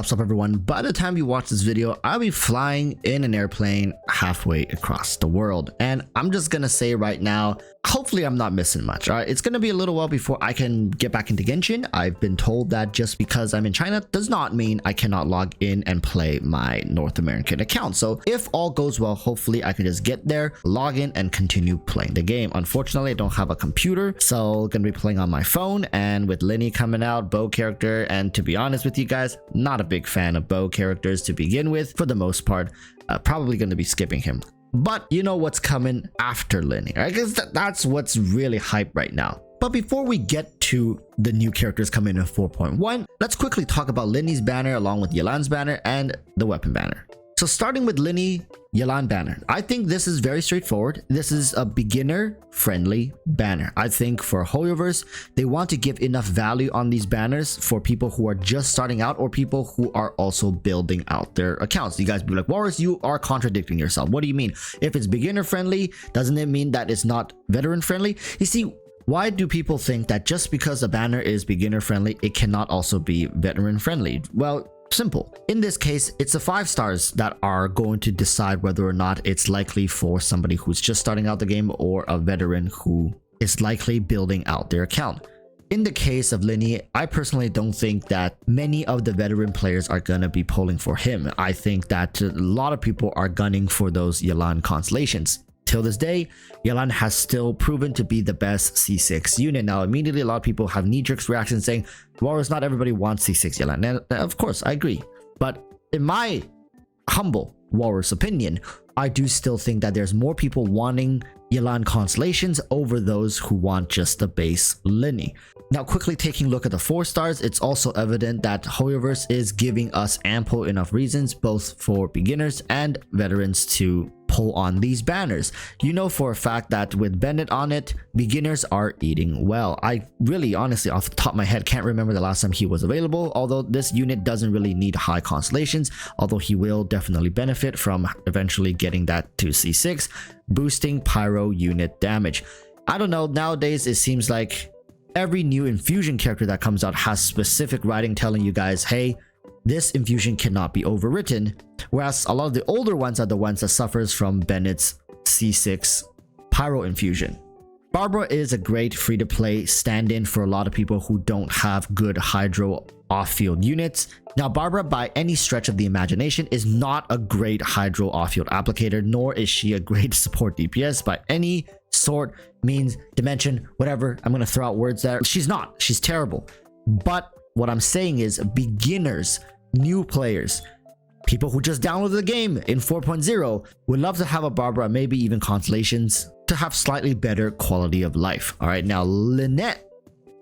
Sup everyone, by the time you watch this video, I'll be flying in an airplane halfway across the world. And I'm just gonna say right now, hopefully I'm not missing much. Alright, it's gonna be a little while before I can get back into Genshin. I've been told that just because I'm in China does not mean I cannot log in and play my North American account. So if all goes well, hopefully I can just get there, log in and continue playing the game. Unfortunately, I don't have a computer, so gonna be playing on my phone, and with Lyney coming out, bow character, and to be honest with you guys, not a big fan of bow characters to begin with for the most part. Probably going to be skipping him, but you know what's coming after Lyney. I guess that's what's really hype right now. But before we get to the new characters coming in 4.1, let's quickly talk about Lyney's banner along with Yelan's banner and the weapon banner. So starting with Lyney Yelan banner, I think this is very straightforward. This is a beginner friendly banner. I think for Wriothesley, they want to give enough value on these banners for people who are just starting out or people who are also building out their accounts. You guys be like, Walrus, you are contradicting yourself. What do you mean? If it's beginner friendly, doesn't it mean that it's not veteran friendly? You see, why do people think that just because a banner is beginner friendly, it cannot also be veteran friendly? Well, simple. In this case, it's the 5 stars that are going to decide whether or not it's likely for somebody who's just starting out the game or a veteran who is likely building out their account. In the case of Lyney, I personally don't think that many of the veteran players are going to be polling for him. I think that a lot of people are gunning for those Yelan constellations. Till this day, Yelan has still proven to be the best C6 unit. Now, immediately a lot of people have knee-jerk reactions saying, Walrus, not everybody wants C6 Yelan. And of course, I agree. But in my humble Walrus opinion, I do still think that there's more people wanting Yelan constellations over those who want just the base Lyney. Now, quickly taking a look at the 4 stars, it's also evident that Wriothesley is giving us ample enough reasons, both for beginners and veterans, to pull on these banners. You know for a fact that with Bennett on it, beginners are eating well. I really, honestly, off the top of my head, can't remember the last time he was available, although this unit doesn't really need high constellations, although he will definitely benefit from eventually getting that to C6, boosting pyro unit damage. I don't know, nowadays it seems like every new infusion character that comes out has specific writing telling you guys, hey, this infusion cannot be overwritten, whereas a lot of the older ones are the ones that suffers from Bennett's C6 pyro infusion. Barbara is a great free-to-play stand-in for a lot of people who don't have good hydro off-field units. Now, Barbara, by any stretch of the imagination, is not a great hydro off-field applicator, nor is she a great support DPS by any sort, means, dimension, whatever. I'm going to throw out words there. She's not. She's terrible. But what I'm saying is beginners, new players, people who just downloaded the game in 4.0 would love to have a Barbara, maybe even constellations, to have slightly better quality of life. All right, now Lynette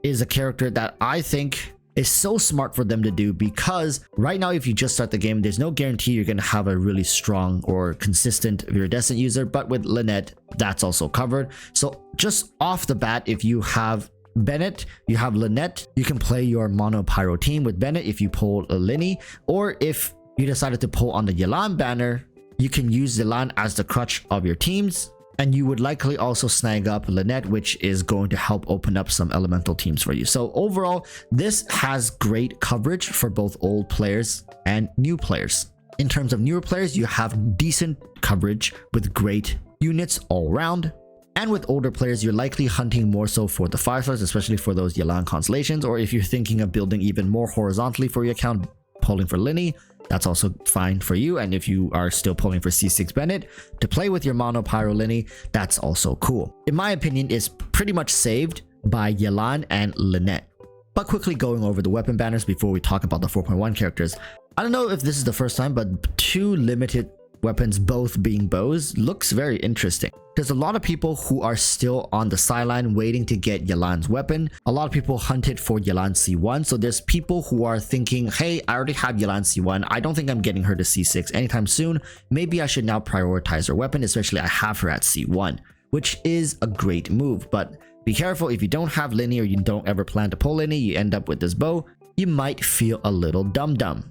is a character that I think is so smart for them to do, because right now if you just start the game, there's no guarantee you're going to have a really strong or consistent Viridescent user, but with Lynette, that's also covered. So just off the bat, if you have Bennett, you have Lynette, you can play your mono pyro team with Bennett if you pull a Lyney, or if you decided to pull on the Yelan banner, you can use Yelan as the crutch of your teams, and you would likely also snag up Lynette, which is going to help open up some elemental teams for you. So overall, this has great coverage for both old players and new players. In terms of newer players, you have decent coverage with great units all around. And with older players, you're likely hunting more so for the 5 stars, especially for those Yelan constellations, or if you're thinking of building even more horizontally for your account, pulling for Lyney, that's also fine for you. And if you are still pulling for C6 Bennett to play with your mono pyro Lyney, that's also cool. In my opinion, it's pretty much saved by Yelan and Lynette. But quickly going over the weapon banners before we talk about the 4.1 characters. I don't know if this is the first time, but 2 limited weapons, both being bows, looks very interesting. There's a lot of people who are still on the sideline waiting to get Yelan's weapon. A lot of people hunted for Yelan C1. So there's people who are thinking, hey, I already have Yelan C1. I don't think I'm getting her to C6 anytime soon. Maybe I should now prioritize her weapon, especially I have her at C1, which is a great move. But be careful, if you don't have Lyney or you don't ever plan to pull Lyney, you end up with this bow, you might feel a little dumb.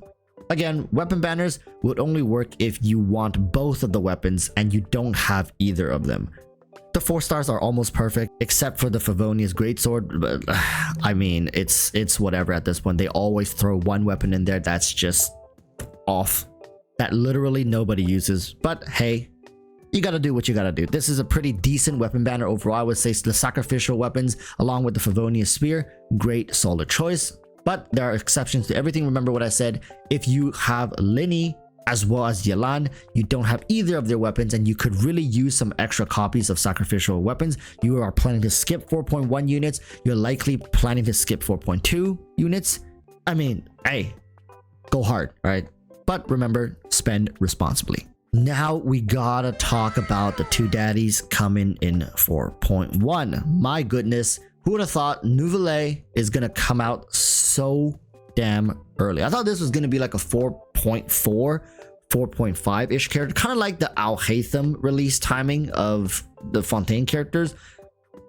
Again, weapon banners would only work if you want both of the weapons and you don't have either of them. The 4 stars are almost perfect, except for the Favonius Greatsword, but I mean, it's whatever at this point. They always throw one weapon in there that's just off, that literally nobody uses. But hey, you gotta do what you gotta do. This is a pretty decent weapon banner overall. I would say the sacrificial weapons, along with the Favonius Spear, great solid choice. But there are exceptions to everything. Remember what I said, if you have Lyney as well as Yelan, you don't have either of their weapons and you could really use some extra copies of sacrificial weapons. You are planning to skip 4.1 units, you're likely planning to skip 4.2 units. I mean, hey, go hard, all right? But remember, spend responsibly. Now we gotta talk about the 2 daddies coming in 4.1. My goodness, who would have thought Neuvillette is gonna come out so damn early? I thought this was gonna be like a 4.4, 4.5-ish character, kind of like the Al-Haytham release timing of the Fontaine characters.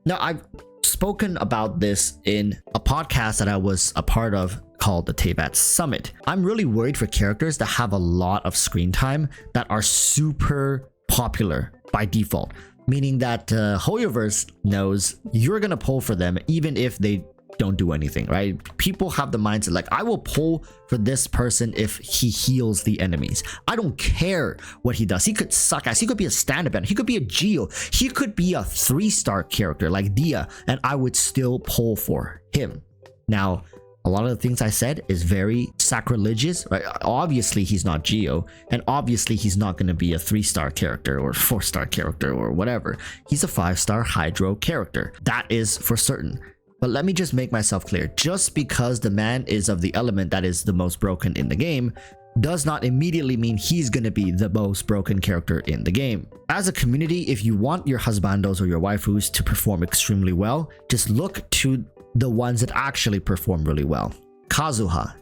Now, I've spoken about this in a podcast that I was a part of called the Teyvat Summit. I'm really worried for characters that have a lot of screen time that are super popular by default, meaning that Hoyoverse knows you're gonna pull for them even if they don't do anything, right? People have the mindset like, I will pull for this person if he heals the enemies. I don't care what he does. He could suck ass. He could be a stand-up and he could be a Geo. He could be a 3-star character like Dia, and I would still pull for him. Now, a lot of the things I said is very sacrilegious, right? Obviously, he's not Geo, and obviously he's not going to be a 3-star character or 4-star character or whatever. He's a 5-star Hydro character. That is for certain. But let me just make myself clear. Just because the man is of the element that is the most broken in the game does not immediately mean he's going to be the most broken character in the game. As a community, if you want your husbandos or your waifus to perform extremely well, just look to the ones that actually perform really well. Kazuha,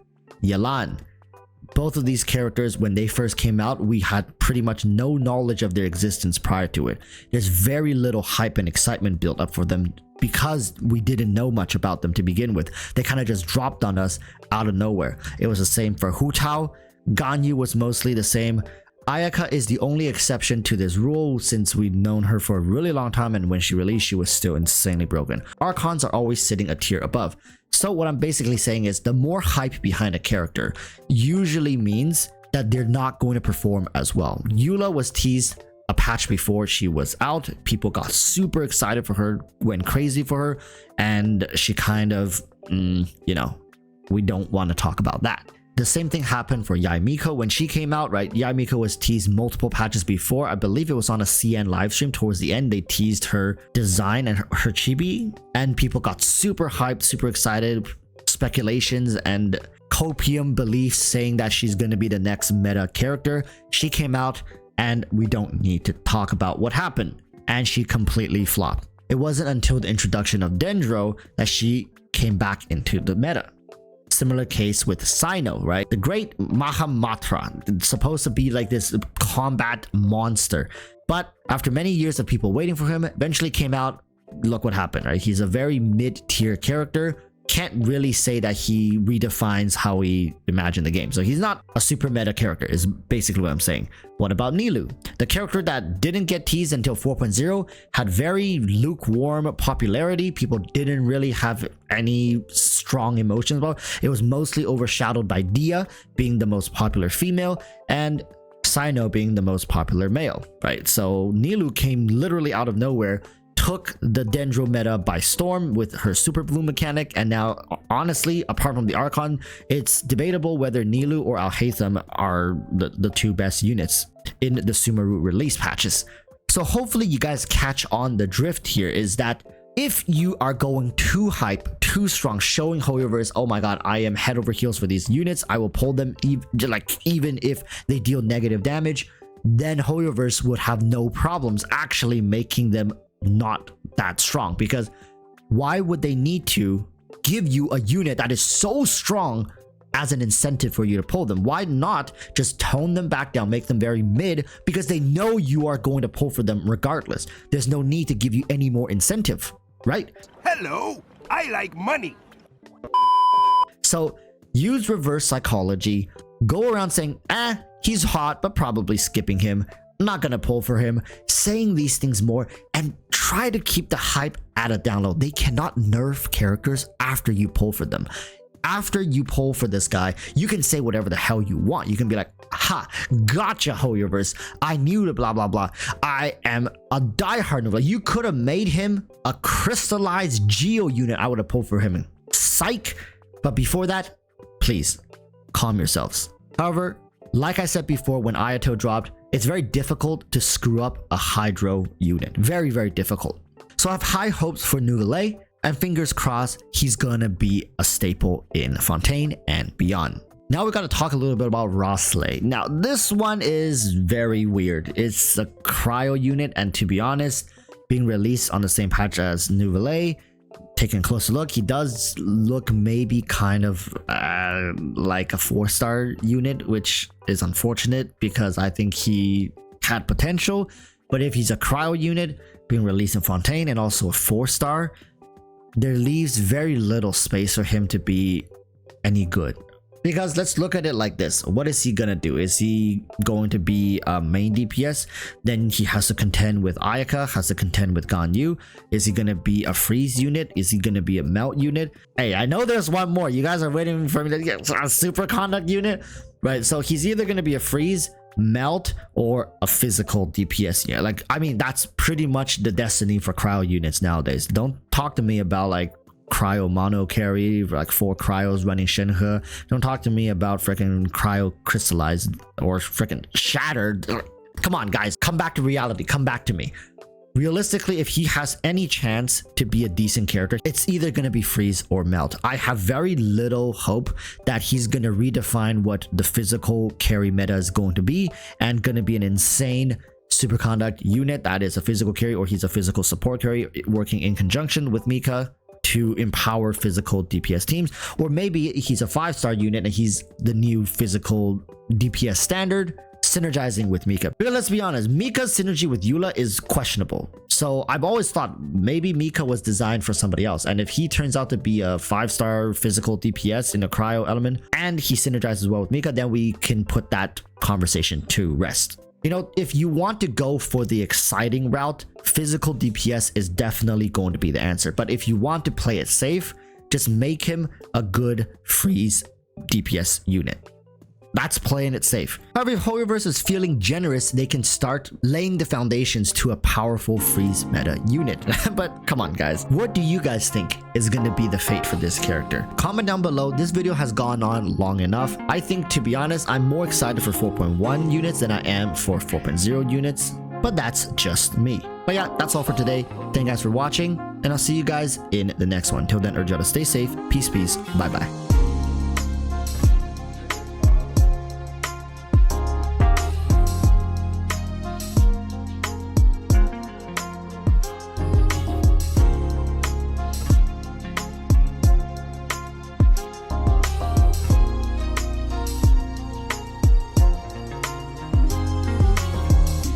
Yelan. Both of these characters, when they first came out, we had pretty much no knowledge of their existence prior to it. There's very little hype and excitement built up for them because we didn't know much about them to begin with. They kind of just dropped on us out of nowhere. It was the same for Hu Tao. Ganyu was mostly the same. Ayaka is the only exception to this rule since we've known her for a really long time, and when she released, she was still insanely broken. Archons are always sitting a tier above. So what I'm basically saying is the more hype behind a character usually means that they're not going to perform as well. Eula was teased a patch before she was out. People got super excited for her, went crazy for her, and she kind of, you know, we don't want to talk about that. The same thing happened for Yae Miko when she came out, right? Yae Miko was teased multiple patches before. I believe it was on a CN livestream towards the end. They teased her design and her chibi, and people got super hyped, super excited, speculations and copium beliefs saying that she's going to be the next meta character. She came out and we don't need to talk about what happened, and she completely flopped. It wasn't until the introduction of Dendro that she came back into the meta. Similar case with Sino, right? The great Mahamatra, it's supposed to be like this combat monster, but after many years of people waiting for him, eventually came out. Look what happened, right? He's a very mid-tier character. Can't really say that he redefines how we imagine the game. So he's not a super meta character is basically what I'm saying. What about Nilou? The character that didn't get teased until 4.0 had very lukewarm popularity. People didn't really have any strong emotions about it. It was mostly overshadowed by Dia being the most popular female and Sino being the most popular male, right? So Nilou came literally out of nowhere, took the Dendro meta by storm with her super blue mechanic, and now honestly, apart from the Archon, it's debatable whether Nilou or Al-Haytham are the 2 best units in the Sumeru release patches. So hopefully you guys catch on the drift here is that if you are going too hype, too strong, showing Hoyoverse, oh my god, I am head over heels for these units, I will pull them even if they deal negative damage, then Hoyoverse would have no problems actually making them not that strong, because why would they need to give you a unit that is so strong as an incentive for you to pull them? Why not just tone them back down, make them very mid, because they know you are going to pull for them regardless. There's no need to give you any more incentive, right? Hello, I like money. So use reverse psychology, go around saying, he's hot, but probably skipping him. not gonna pull for him, saying these things more, and try to keep the hype at a down low. They cannot nerf characters after you pull for them. After you pull for this guy, you can say whatever the hell you want. You can be like, ha, gotcha, Hoyoverse. I knew the blah, blah, blah. I am a diehard Neuvillette. You could have made him a crystallized Geo unit. I would have pulled for him. Psych. But before that, please, calm yourselves. However, like I said before, when Ayato dropped, it's very difficult to screw up a Hydro unit. Very, very difficult. So I have high hopes for Neuvillette, and fingers crossed he's gonna be a staple in Fontaine and beyond. Now we gotta talk a little bit about Wriothesley. Now this one is very weird. It's a cryo unit, and to be honest, being released on the same patch as Neuvillette, taking a closer look, he does look maybe kind of like a 4-star unit, which is unfortunate because I think he had potential. But if he's a cryo unit being released in Fontaine and also a 4-star, there leaves very little space for him to be any good. Because let's look at it like this. What is he gonna do? Is he going to be a main DPS? Then he has to contend with Ayaka, has to contend with Ganyu. Is he gonna be a freeze unit? Is he gonna be a melt unit? Hey, I know there's one more. You guys are waiting for me to get a super conduct unit, right? So he's either gonna be a freeze, melt, or a physical DPS unit. Like, I mean, that's pretty much the destiny for cryo units nowadays. Don't talk to me about like cryo mono carry, like 4 cryos running Shenhe. Don't talk to me about freaking cryo crystallized or freaking shattered. Come on, guys, come back to reality. Come back to me. Realistically, if he has any chance to be a decent character, it's either going to be freeze or melt. I have very little hope that he's going to redefine what the physical carry meta is going to be and going to be an insane superconduct unit that is a physical carry, or he's a physical support carry working in conjunction with Mika to empower physical DPS teams. Or maybe he's a 5-star unit and he's the new physical DPS standard synergizing with Mika. But let's be honest, Mika's synergy with Eula is questionable. So I've always thought maybe Mika was designed for somebody else. And if he turns out to be a 5-star physical DPS in a cryo element and he synergizes well with Mika, then we can put that conversation to rest. You know, if you want to go for the exciting route, physical DPS is definitely going to be the answer. But if you want to play it safe, just make him a good freeze DPS unit. That's playing it safe. However, if Hoyoverse is feeling generous, they can start laying the foundations to a powerful freeze meta unit. But come on, guys, what do you guys think is going to be the fate for this character? Comment down below. This video has gone on long enough. I think, to be honest, I'm more excited for 4.1 units than I am for 4.0 units, but that's just me. But yeah, that's all for today. Thank you guys for watching, and I'll see you guys in the next one. Till then, urge y'all to stay safe. Peace, peace. Bye-bye.